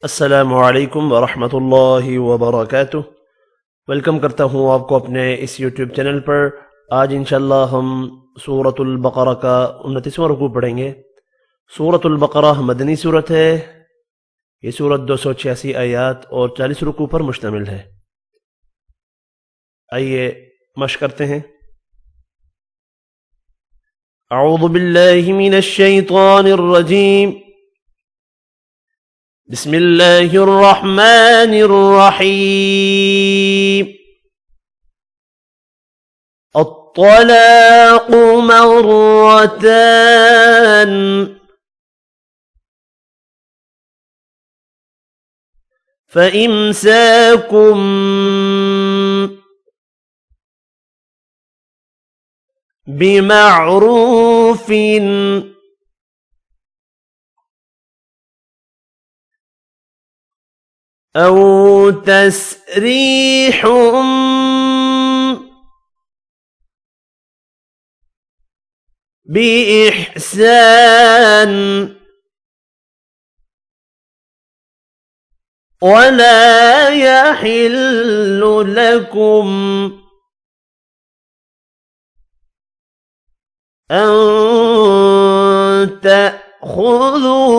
अस्सलामुअलैकुम वरहमतुल्लाहि वबरकातुह। वेलकम करता हूँ आपको अपने इस यूट्यूब चैनल पर। आज इंशाअल्लाह हम सूरतुल बकरा का 29वां रुकू पढ़ेंगे। सूरतुल बकरा मदनी सूरत है। ये सूरत 286 आयात और 40 रुकू पर मुश्तमिल है। आइए मश्क करते हैं। अऊज़ु बिल्लाहि मिनश शैतानिर रजीम। बिस्मिल्लाहिर रहमानिर रहीम। الطلاق مرتان فإمساكم بمعروف أو تسريح بإحسان ولا يحل لكم أن تأخذوا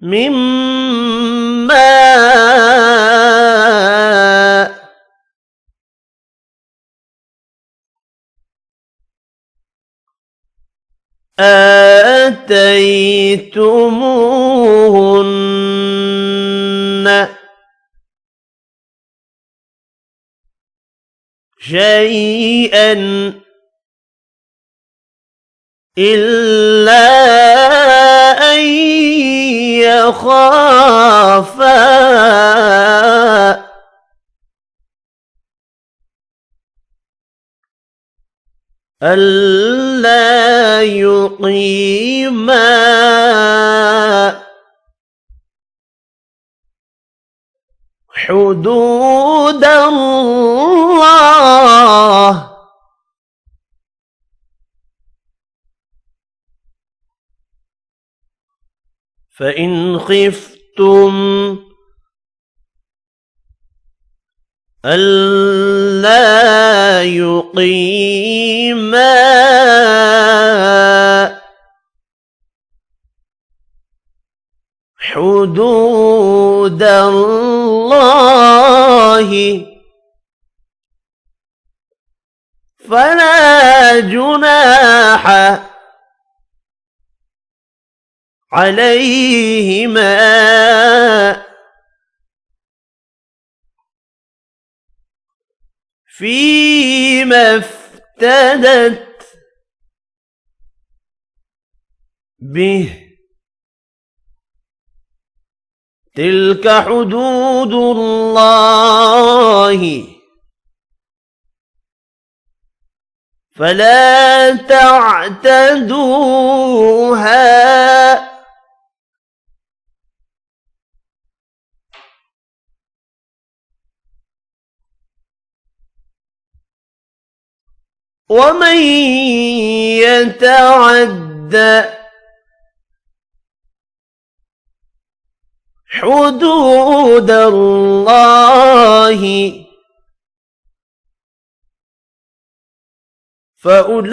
مما آتيتموهن شيئا إلا أن يخافا ألا يقيما حدود الله فإن خفتم ألا يقيما حدود الله فلا جناح عليهما فيما افتدت به تلك حدود الله فلا تعتدوها ومن يتعد حدود الله فأولئك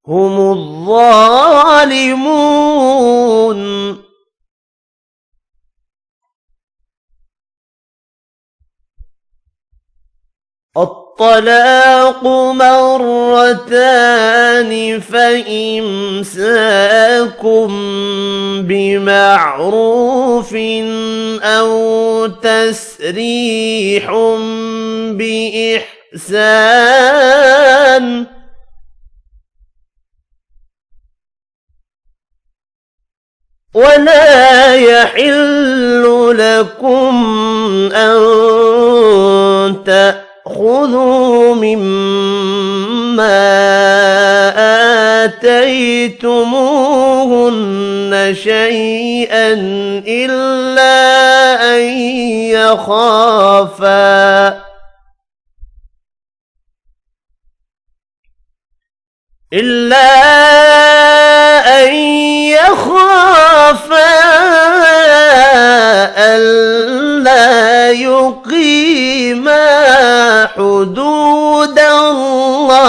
هم الظالمون. الطلاق مرتان فإمساكم بمعروف أو تسريح بإحسان ولا يحل لكم أن تأخذوا مما آتيتموهن شيئا إلا أن يخافا إلا أن يخافا ألا يقيما حدود الله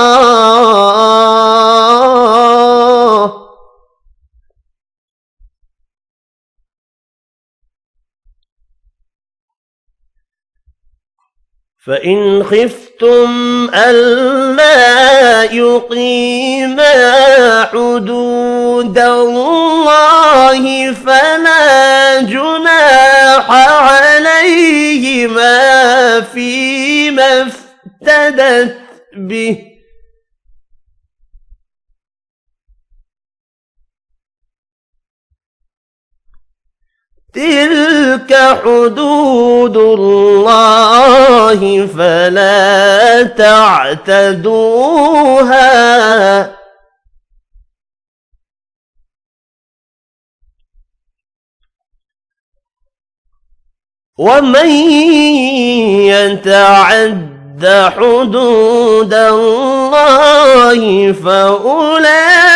فإن خفتم ألا يقيما حدود الله فلا جناح عليهما فيما افتدت به تلك حدود الله فلا تعتدوها ومن يتعد حدود الله فأولئك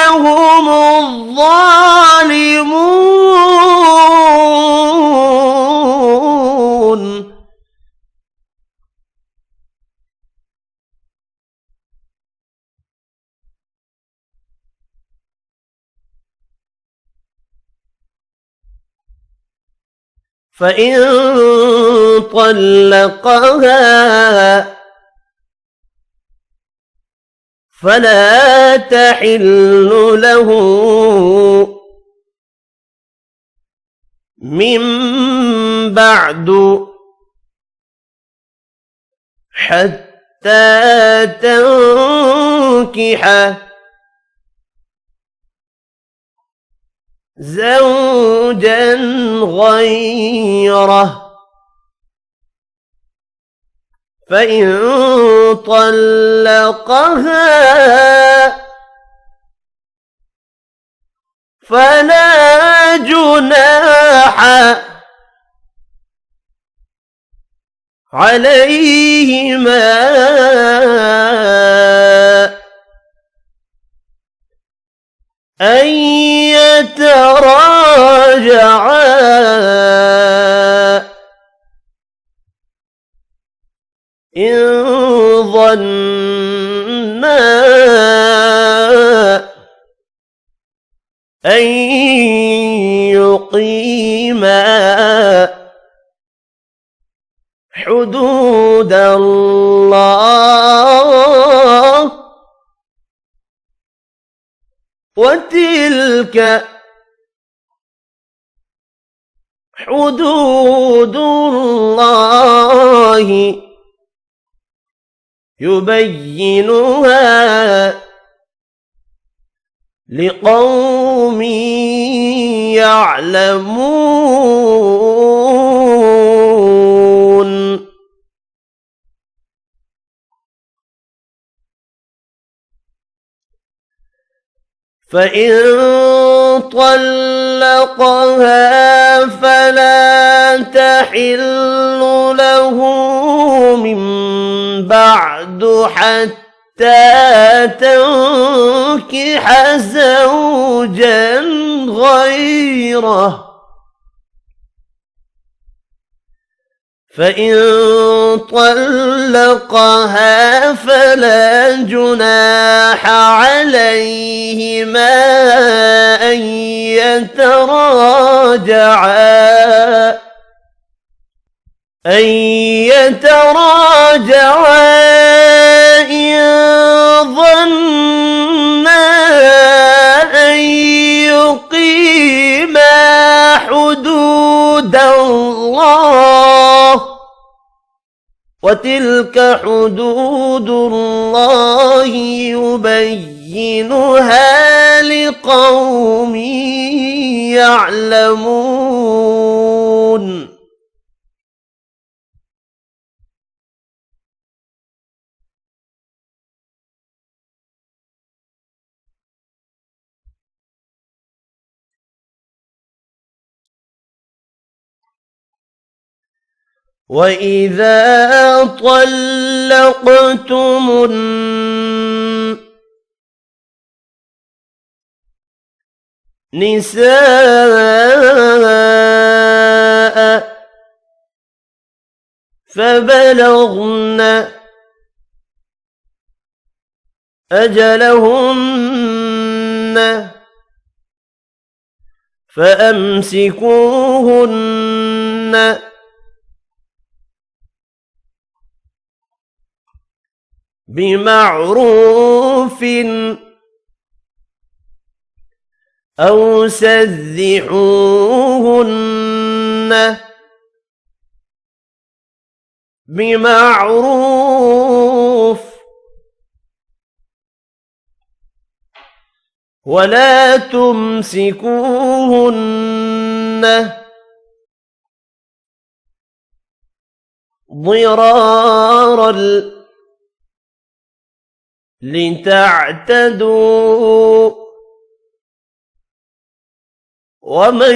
هم الظالمون فإن طلقها فلا تحل له من بعد حتى تنكح زوجا غيره فإن طلقها فلا جناح عليهما أن يتراجعا إن ظنا أن يقيما حدود الله وتلك حدود الله يبينها لقوم يعلمون فإن طلقها فلا تحل له من بعد حتى تنكح زوجا غيره فإن طلقها فلا جناح عليهما أن يتراجعا إن ظنا أن يقيما حدود الله وتلك حدود الله يبينها لقوم يعلمون وإذا طلقتم النساء فبلغن أجلهن فأمسكوهن بمعروف أو سرحوهن بمعروف ولا تمسكوهن ضرارا لتعتدوا ومن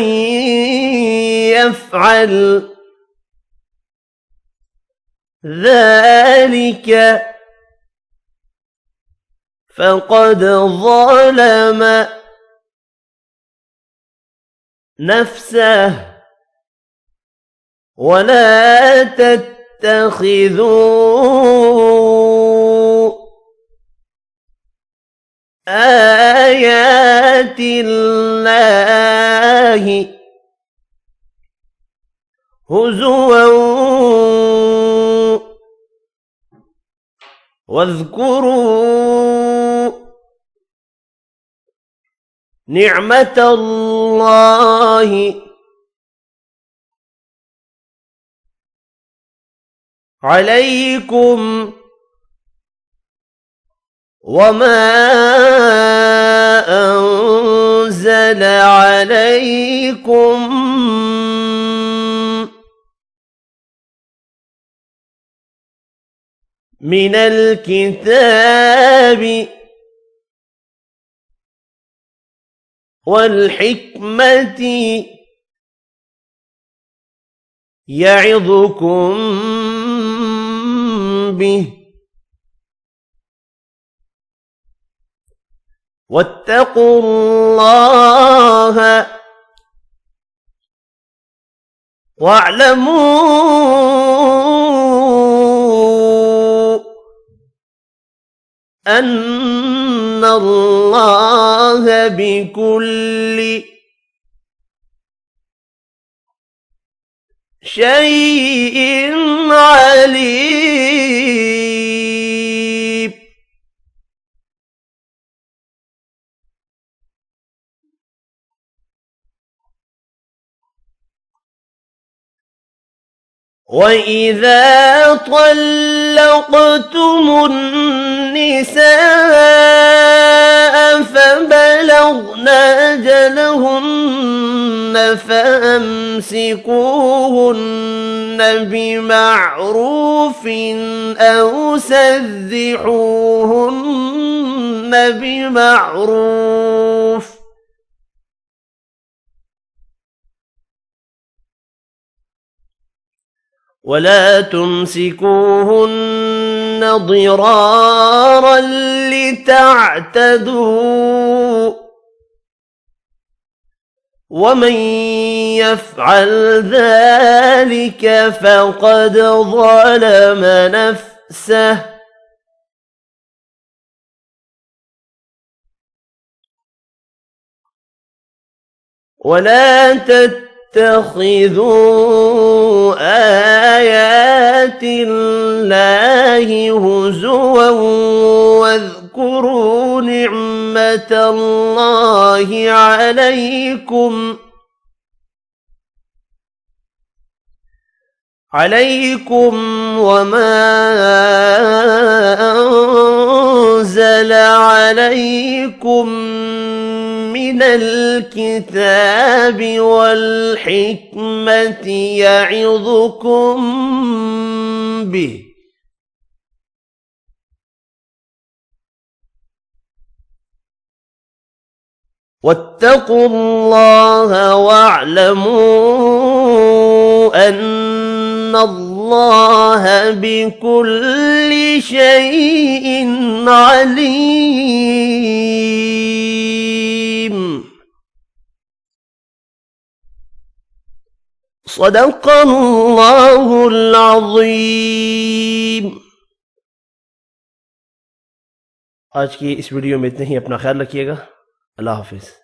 يفعل ذلك فقد ظلم نفسه ولا تتخذوا آيات الله هزوا واذكروا نعمة الله عليكم وما أنزل عليكم من الكتاب والحكمة يعظكم به واتقوا الله واعلموا أن الله بكل شيء عليم. وإذا طلقتم النساء فبلغن أجلهن فأمسكوهن بمعروف أو سرحوهن بمعروف ولا تمسكوهن ضرارا لتعتدوا ومن يفعل ذلك فقد ظلم نفسه ولا تتخذوا آيات الله هزوا واذكروا نعمة الله عليكم وما أنزل عليكم من الكتاب والحكمة يعظكم به واتقوا الله واعلموا أن الله अल्लाह बिकुल्लि शैइन अलीम। सदक़ल्लाहुल अज़ीम। आज की इस वीडियो में इतने ही। अपना ख्याल रखिएगा। अल्लाह हाफिज़।